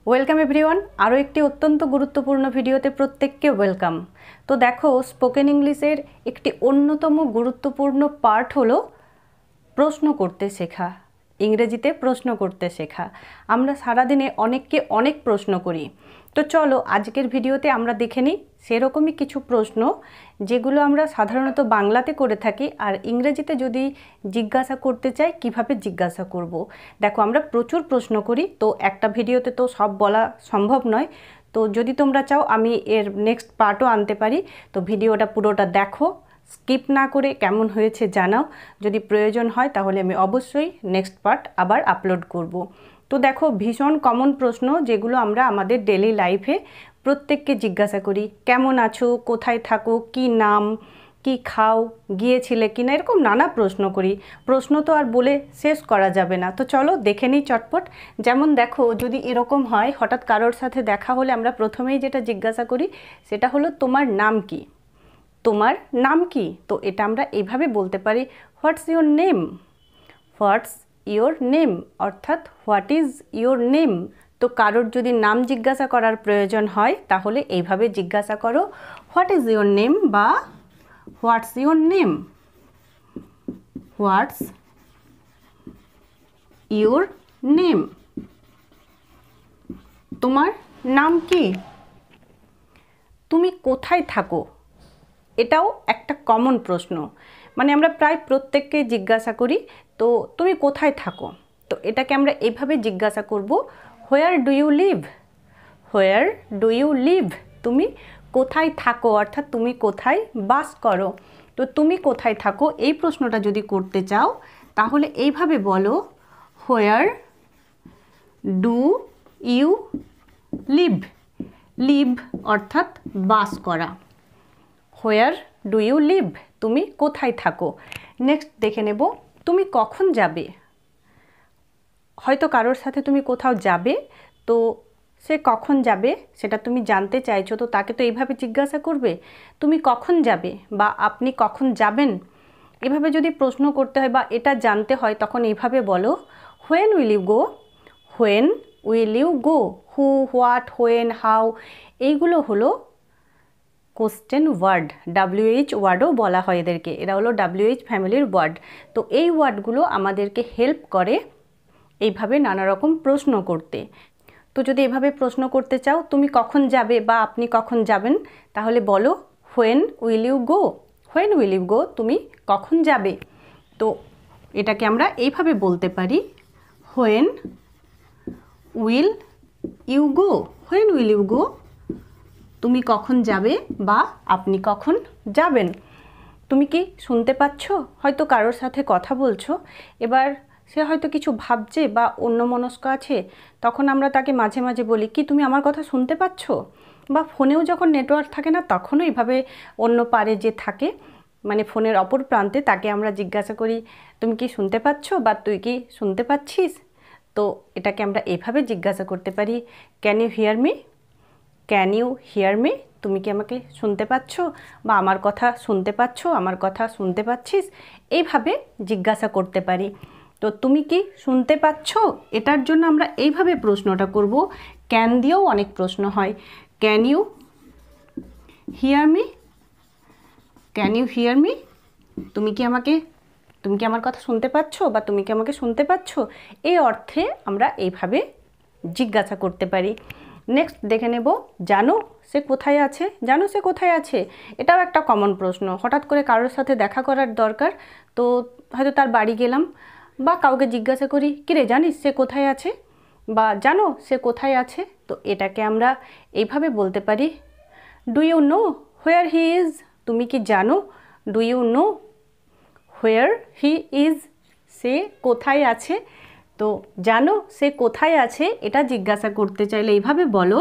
Welcome everyone, আরও একটি অত্যন্ত গুরুত্বপূর্ণ ভিডিওতে প্রত্যেককে ওয়েলকাম। তো দেখো, স্পোকেন ইংলিশের একটি অন্যতম গুরুত্বপূর্ণ পার্ট হলো প্রশ্ন করতে শেখা, ইংরেজিতে প্রশ্ন করতে শেখা। আমরা সারাদিনে অনেককে অনেক প্রশ্ন করি। তো চলো আজকের ভিডিওতে আমরা দেখে নিই সেরকমই কিছু প্রশ্ন যেগুলো আমরা সাধারণত বাংলাতে করে থাকি, আর ইংরেজিতে যদি জিজ্ঞাসা করতে চাই কিভাবে জিজ্ঞাসা করব। দেখো, আমরা প্রচুর প্রশ্ন করি, তো একটা ভিডিওতে তো সব বলা সম্ভব নয়। তো যদি তোমরা চাও আমি এর নেক্সট পার্টও আনতে পারি, তো ভিডিওটা পুরোটা দেখো, স্কিপ না করে কেমন হয়েছে জানাও। যদি প্রয়োজন হয় তাহলে আমি অবশ্যই নেক্সট পার্ট আবার আপলোড করব। তো দেখো, ভীষণ কমন প্রশ্ন যেগুলো আমরা আমাদের ডেলি লাইফে প্রত্যেককে জিজ্ঞাসা করি। কেমন আছো, কোথায় থাকো, কি নাম, কি খাও, গিয়েছিলে কি না, এরকম নানা প্রশ্ন করি। প্রশ্ন তো আর বলে শেষ করা যাবে না। তো চলো দেখে নিই চটপট। যেমন দেখো, যদি এরকম হয় হঠাৎ কারোর সাথে দেখা হলে আমরা প্রথমেই যেটা জিজ্ঞাসা করি সেটা হলো তোমার নাম কি। তোমার নাম কি? তো এটা আমরা এইভাবে বলতে পারি, what's your name. What's your name অর্থাৎ হোয়াট ইজ ইয়োর নেম। তো কারোর যদি নাম জিজ্ঞাসা করার প্রয়োজন হয় তাহলে এইভাবে জিজ্ঞাসা করো, হোয়াট ইজ ইয়োর নেম বা what's your name. What's your name, তোমার নাম কি। তুমি কোথায় থাকো, এটাও একটা কমন প্রশ্ন, মানে আমরা প্রায় প্রত্যেককে জিজ্ঞাসা করি। তো তুমি কোথায় থাকো, তো এটাকে আমরা এইভাবে জিজ্ঞাসা করব, where do you live. Where do you live, তুমি কোথায় থাকো অর্থাৎ তুমি কোথায় বাস করো। তো তুমি কোথায় থাকো এই প্রশ্নটা যদি করতে চাও তাহলে এইভাবে বলো, where do you live. Live অর্থাৎ বাস করা। হোয়ার ডু ইউ লিভ, তুমি কোথায় থাকো। নেক্সট দেখে নেব, তুমি কখন যাবে। হয়তো কারোর সাথে তুমি কোথাও যাবে, তো সে কখন যাবে সেটা তুমি জানতে চাইছো, তো তাকে তো এইভাবে জিজ্ঞাসা করবে, তুমি কখন যাবে বা আপনি কখন যাবেন। এভাবে যদি প্রশ্ন করতে হয় বা এটা জানতে হয় তখন এইভাবে বলো, when will you go. When will you go, who, what, when, how, এইগুলো হলো কোশ্চেন ওয়ার্ড। WH ওয়ার্ডও বলা হয় এদেরকে, এরা হলো WH ফ্যামিলির ওয়ার্ড। তো এই ওয়ার্ডগুলো আমাদেরকে হেল্প করে এইভাবে নানা রকম প্রশ্ন করতে। তো যদি এভাবে প্রশ্ন করতে চাও, তুমি কখন যাবে বা আপনি কখন যাবেন, তাহলে বলো, when will you go. When will you go, তুমি কখন যাবে। তো এটাকে আমরা এইভাবে বলতে পারি, when will you go. When will you go, তুমি কখন যাবে বা আপনি কখন যাবেন। তুমি কি শুনতে পাচ্ছ? হয়তো কারোর সাথে কথা বলছো, এবার সে হয়তো কিছু ভাবছে বা অন্যমনস্ক আছে, তখন আমরা তাকে মাঝে মাঝে বলি, কি তুমি আমার কথা শুনতে পাচ্ছ। বা ফোনেও যখন নেটওয়ার্ক থাকে না তখনও এইভাবে অন্য পারে যে থাকে, মানে ফোনের অপর প্রান্তে, তাকে আমরা জিজ্ঞাসা করি, তুমি কি শুনতে পাচ্ছ বা তুই কি শুনতে পাচ্ছিস। তো এটাকে আমরা এইভাবে জিজ্ঞাসা করতে পারি, can you hear me. Can you hear me, তুমি কি আমাকে শুনতে পাচ্ছ বা আমার কথা শুনতে পাচ্ছ, আমার কথা শুনতে পাচ্ছিস, এইভাবে জিজ্ঞাসা করতে পারি। তো তুমি কি শুনতে পাচ্ছ, এটার জন্য আমরা এইভাবে প্রশ্নটা করব। ক্যান দিয়েও অনেক প্রশ্ন হয়, can you hear me. Can you hear me, তুমি কি আমার কথা শুনতে পাচ্ছ বা তুমি কি আমাকে শুনতে পাচ্ছ, এই অর্থে আমরা এইভাবে জিজ্ঞাসা করতে পারি। নেক্সট দেখে নেব, জানো সে কোথায় আছে। জানো সে কোথায় আছে, এটাও একটা কমন প্রশ্ন। হঠাৎ করে কারোর সাথে দেখা করার দরকার, তো হয়তো তার বাড়ি গেলাম বা কাউকে জিজ্ঞাসা করি, কিরে জানিস সে কোথায় আছে বা জানো সে কোথায় আছে। তো এটাকে আমরা এইভাবে বলতে পারি, do you know where he is. তুমি কি জানো, do you know where he is, সে কোথায় আছে। তো জানো সে কোথায় আছে এটা জিজ্ঞাসা করতে চাইলে এইভাবে বলো,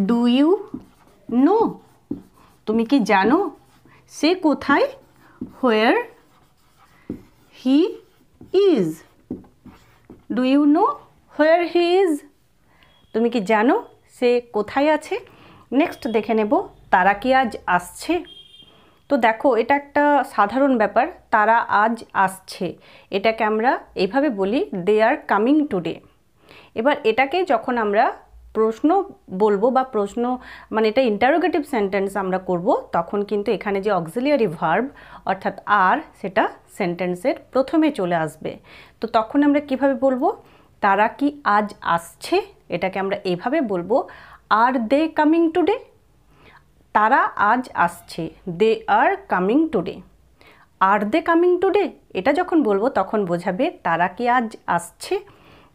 ডু ইউ নো। তুমি কি জানো সে কোথায়, where he is. Do you know where he is, তুমি কি জানো সে কোথায় আছে। নেক্সট দেখে নেব, তারা কি আজ আসছে। তো দেখো, এটা একটা সাধারণ ব্যাপার, তারা আজ আসছে, এটাকে আমরা এইভাবে বলি, দে আর কামিং টুডে। এবার এটাকে যখন আমরা প্রশ্ন বলবো বা প্রশ্ন মানে এটা ইন্টারোগেটিভ সেন্টেন্স আমরা করব, তখন কিন্তু এখানে যে অক্সিলিয়ারি ভার্ব অর্থাৎ আর সেটা সেন্টেন্সের প্রথমে চলে আসবে। তো তখন আমরা কিভাবে বলবো, তারা কি আজ আসছে, এটাকে আমরা এভাবে বলবো, আর দে কামিং টুডে। তারা আজ আসছে, they are coming today. R they coming today এটা যখন বলবো তখন বোঝাবে তারা কি আজ আসছে।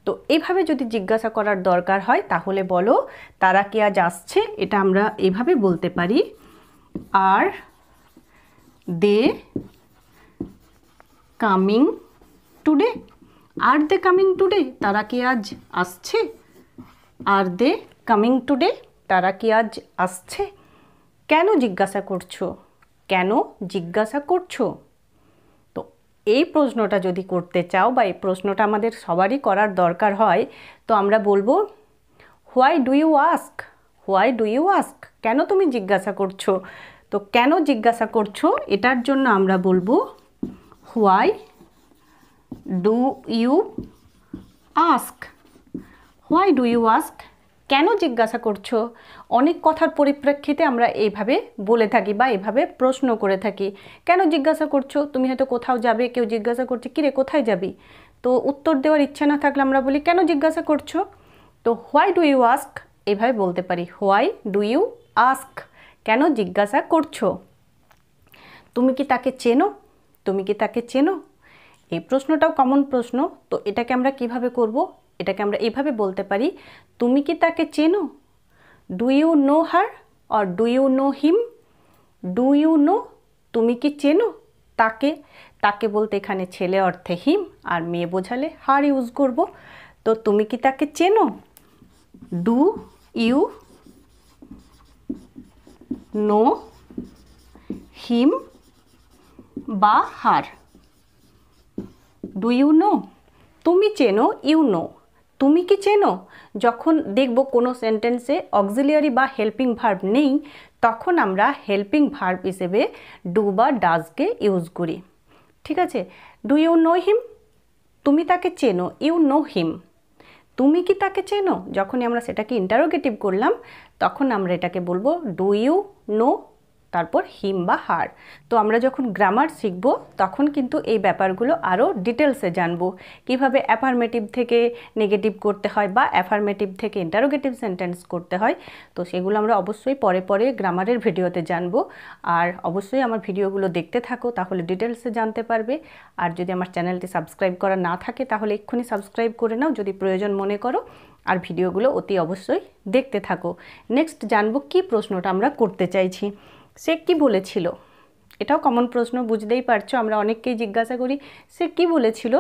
তো এইভাবে যদি জিজ্ঞাসা করার দরকার হয় তাহলে বলো তারা কি আজ আসছে, এটা আমরা এভাবে বলতে পারি, আর they coming today. R they coming today, তারা কি আজ আসছে। আর দে কামিং টুডে, তারা কি আজ আসছে। কেন জিজ্ঞাসা করছো, কেন জিজ্ঞাসা করছো। তো এই প্রশ্নটা যদি করতে চাও বা এই প্রশ্নটা আমাদের সবারই করার দরকার হয়, তো আমরা বলবো why do you ask, why do you ask, কেন তুমি জিজ্ঞাসা করছো। তো কেন জিজ্ঞাসা করছো এটার জন্য আমরা বলবো why do you ask, why do you ask, কেন জিজ্ঞাসা করছো। অনেক কথার পরিপ্রেক্ষিতে আমরা এইভাবে বলে থাকি বা এভাবে প্রশ্ন করে থাকি, কেন জিজ্ঞাসা করছো। তুমি হয়তো কোথাও যাবে, কেউ জিজ্ঞাসা করছে কিরে কোথায় যাবি, তো উত্তর দেওয়ার ইচ্ছা না থাকলে আমরা বলি কেন জিজ্ঞাসা করছো। তো হোয়াই ডু ইউ আস্ক এইভাবে বলতে পারি, হোয়াই ডু ইউ আস্ক, কেন জিজ্ঞাসা করছো। তুমি কি তাকে চেনো, তুমি কি তাকে চেনো, এই প্রশ্নটাও কমন প্রশ্ন। তো এটাকে আমরা কিভাবে করব, এটাকে আমরা এইভাবে বলতে পারি, তুমি কি তাকে চেনো। Do you know her or do you know him. Do you know, তুমি কি চেনো তাকে, তাকে বলতে এখানে ছেলে অর্থে হিম, আর মেয়ে বোঝালে হার ইউজ করব। তো তুমি কি তাকে চেনো, ডু ইউ নো হিম বা হার। ডু ইউ নো, তুমি চেনো, ইউ নো, তুমি কি চেনো। যখন দেখব কোনো সেন্টেন্সে অক্সিলিয়ারি বা হেল্পিং ভার্ব নেই, তখন আমরা হেল্পিং ভার্ব হিসেবে ডু বা ডাজকে ইউজ করি। ঠিক আছে, ডু ইউ নো হিম, তুমি তাকে চেনো, ইউ নো হিম। তুমি কি তাকে চেনো, যখনই আমরা সেটাকে ইন্টারোগেটিভ করলাম তখন আমরা এটাকে বলবো ডু ইউ নো তারপর হিম বা হার। তো আমরা যখন গ্রামার শিখব তখন কিন্তু এই ব্যাপারগুলো আরও ডিটেলসে জানবো, কিভাবে অ্যাফার্মেটিভ থেকে নেগেটিভ করতে হয় বা অ্যাফার্মেটিভ থেকে ইন্টারোগেটিভ সেন্টেন্স করতে হয়। তো সেগুলো আমরা অবশ্যই পরে পরে গ্রামারের ভিডিওতে জানবো। আর অবশ্যই আমার ভিডিওগুলো দেখতে থাকো, তাহলে ডিটেলসে জানতে পারবে। আর যদি আমার চ্যানেলটি সাবস্ক্রাইব করা না থাকে তাহলে এক্ষুনি সাবস্ক্রাইব করে নাও যদি প্রয়োজন মনে করো, আর ভিডিওগুলো অতি অবশ্যই দেখতে থাকো। নেক্সট জানবো কি প্রশ্নটা আমরা করতে চাইছি। সে কি বলেছিল, এটাও কমন প্রশ্ন, বুঝতেই পারছো আমরা অনেককেই জিজ্ঞাসা করি সে কি বলেছিল,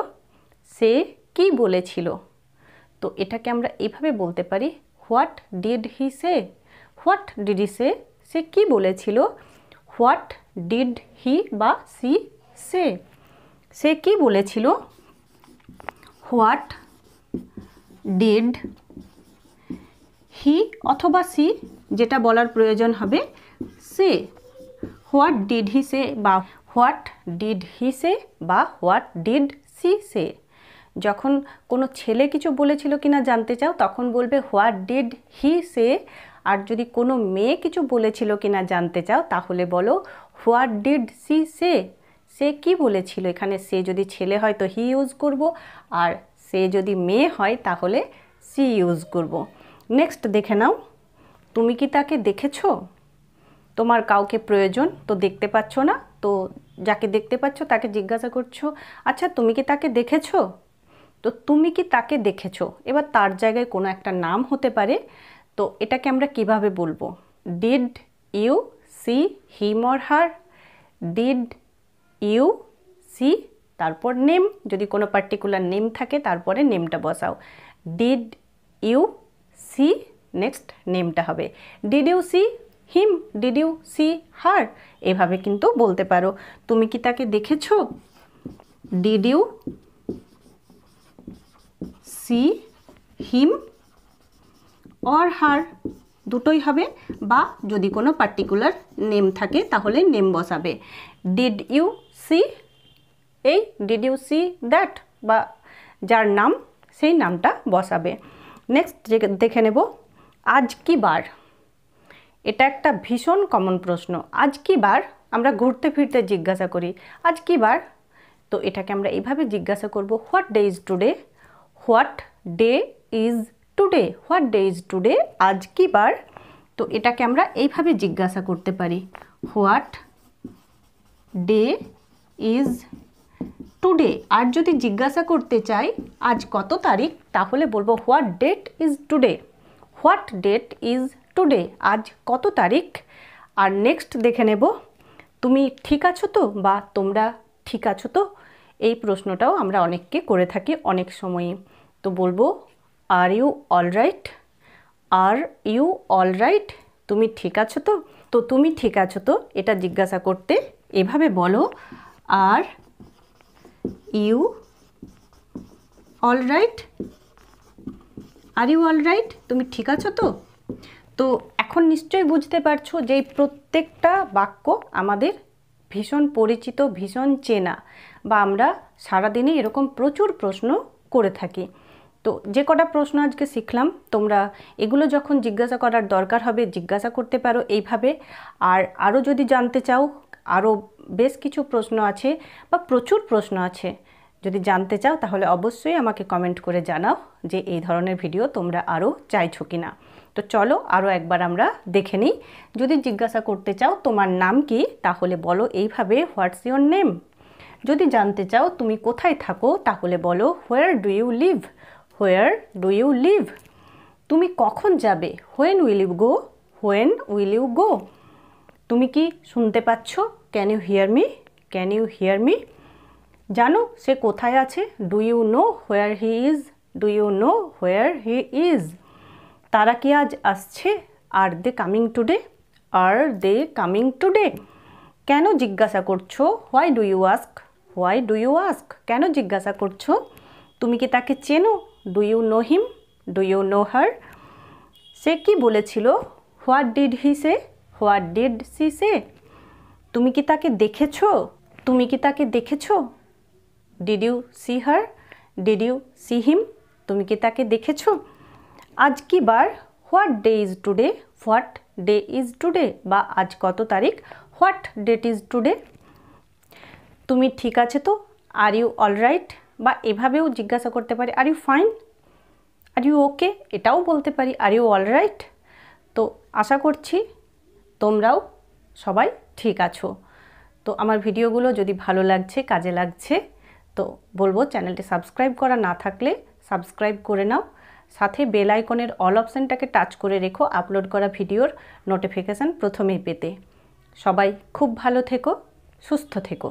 সে কি বলেছিল। তো এটাকে আমরা এভাবে বলতে পারি, what did he say. What did he say, সে কি বলেছিল। হোয়াট ডিড হি বা সি সে, সে কি বলেছিল। হোয়াট ডিড হি অথবা সি, যেটা বলার প্রয়োজন হবে সে। হোয়াট ডিড হি সে বা হোয়াট ডিড হি সে বা হোয়াট ডিড সি সে। যখন কোনো ছেলে কিছু বলেছিল কিনা জানতে চাও তখন বলবে হোয়াট ডিড হি সে। আর যদি কোনো মেয়ে কিছু বলেছিল কিনা জানতে চাও তাহলে বলো হোয়াট ডিড সি সে, সে কি বলেছিল। এখানে সে যদি ছেলে হয় তো হি ইউজ করব, আর সে যদি মেয়ে হয় তাহলে সি ইউজ করব। নেক্সট দেখে নাও, তুমি কি তাকে দেখেছো। তোমার কাউকে প্রয়োজন, তো দেখতে পাচ্ছ না, তো যাকে দেখতে পাচ্ছ তাকে জিজ্ঞাসা করছো আচ্ছা তুমি কি তাকে দেখেছো। তো তুমি কি তাকে দেখেছো, এবার তার জায়গায় কোনো একটা নাম হতে পারে। তো এটাকে আমরা কিভাবে বলবো, did you see him or her. Did you see তারপর নেম, যদি কোনো পার্টিকুলার নেম থাকে তারপরে নেমটা বসাও। ডিড ইউ সি নেক্সট নেমটা হবে did you see him, did you see her, এভাবে কিন্তু বলতে পারো। তুমি কি তাকে দেখেছো, did you see him or her, দুটোই হবে। বা যদি কোনো পার্টিকুলার নেম থাকে তাহলে নেম বসাবে। ডিড ইউ সি এই, ডিড ইউ সি দ্যাট, বা যার নাম সেই নামটা বসাবে। নেক্সট দেখে নেব আজ কি বার। এটা একটা ভীষণ কমন প্রশ্ন। আজ কি বার আমরা ঘুরতে ফিরতে জিজ্ঞাসা করি, আজ কি বার। তো এটাকে আমরা এইভাবে জিজ্ঞাসা করব, what day is today. What day is today, what day is today, আজ কি বার। তো এটাকে আমরা এইভাবে জিজ্ঞাসা করতে পারি, হোয়াট ডে ইজ টুডে। আর যদি জিজ্ঞাসা করতে চাই আজ কত তারিখ, তাহলে বলবো what date is today. What date is today, আজ কত তারিখ। আর নেক্সট দেখে নেব তুমি ঠিক আছো তো, বা তোমরা ঠিক আছো তো। এই প্রশ্নটাও আমরা অনেককে করে থাকি অনেক সময়ই। তো বলবো are you alright. Are you alright, তুমি ঠিক আছো তো। তো তুমি ঠিক আছো তো এটা জিজ্ঞাসা করতে এভাবে বলো, are you alright. Are you alright, তুমি ঠিক আছো তো। তো এখন নিশ্চয়ই বুঝতে পারছো যে এই প্রত্যেকটা বাক্য আমাদের ভীষণ পরিচিত, ভীষণ চেনা, বা আমরা সারাদিনে এরকম প্রচুর প্রশ্ন করে থাকি। তো যে কটা প্রশ্ন আজকে শিখলাম, তোমরা এগুলো যখন জিজ্ঞাসা করার দরকার হবে জিজ্ঞাসা করতে পারো এইভাবে। আর আরও যদি জানতে চাও, আরও বেশ কিছু প্রশ্ন আছে বা প্রচুর প্রশ্ন আছে, যদি জানতে চাও তাহলে অবশ্যই আমাকে কমেন্ট করে জানাও যে এই ধরনের ভিডিও তোমরা আরও চাইছো কি না। তো চলো আরও একবার আমরা দেখে নিই। যদি জিজ্ঞাসা করতে চাও তোমার নাম কি, তাহলে বলো এইভাবে, হোয়াটস ইওর নেম। যদি জানতে চাও তুমি কোথায় থাকো, তাহলে বলো where do you live. Where do you live. তুমি কখন যাবে, when will you go. When will you go. তুমি কি শুনতে পাচ্ছ, can you hear me. Can you hear me. জানো সে কোথায় আছে, do you know where he is. Do you know where he is. তারা কি আজ আসছে, are they coming today. R they coming today. কেন জিজ্ঞাসা করছো, why do you ask. Why do you ask, কেন জিজ্ঞাসা করছো। তুমি কি তাকে চেনো, do you know him. Do you know her. সে কি বলেছিল, what did he say. What did she say. তুমি কি তাকে দেখেছো। তুমি কি তাকে দেখেছো। Did you see her. Did you see him. তুমি কি তাকে দেখেছো। আজ কি বার, what day is today. What day is today, বা আজ কত তারিখ, হোয়াট ডেট ইজ টুডে। তুমি ঠিক আছে তো, আর ইউ অলরাইট। বা এভাবেও জিজ্ঞাসা করতে পারি, are you fine. Are you okay, এটাও বলতে পারি, আর ইউ অলরাইট। তো আশা করছি তোমরাও সবাই ঠিক আছো। তো আমার ভিডিওগুলো যদি ভালো লাগছে, কাজে লাগছে, তো বলবো চ্যানেলটি সাবস্ক্রাইব করা না থাকলে সাবস্ক্রাইব করে নাও। সাথে বেল আইকনের অল অপশানটাকে টাচ করে রেখো আপলোড করা ভিডিওর নোটিফিকেশান প্রথমেই পেতে। সবাই খুব ভালো থেকো, সুস্থ থেকো।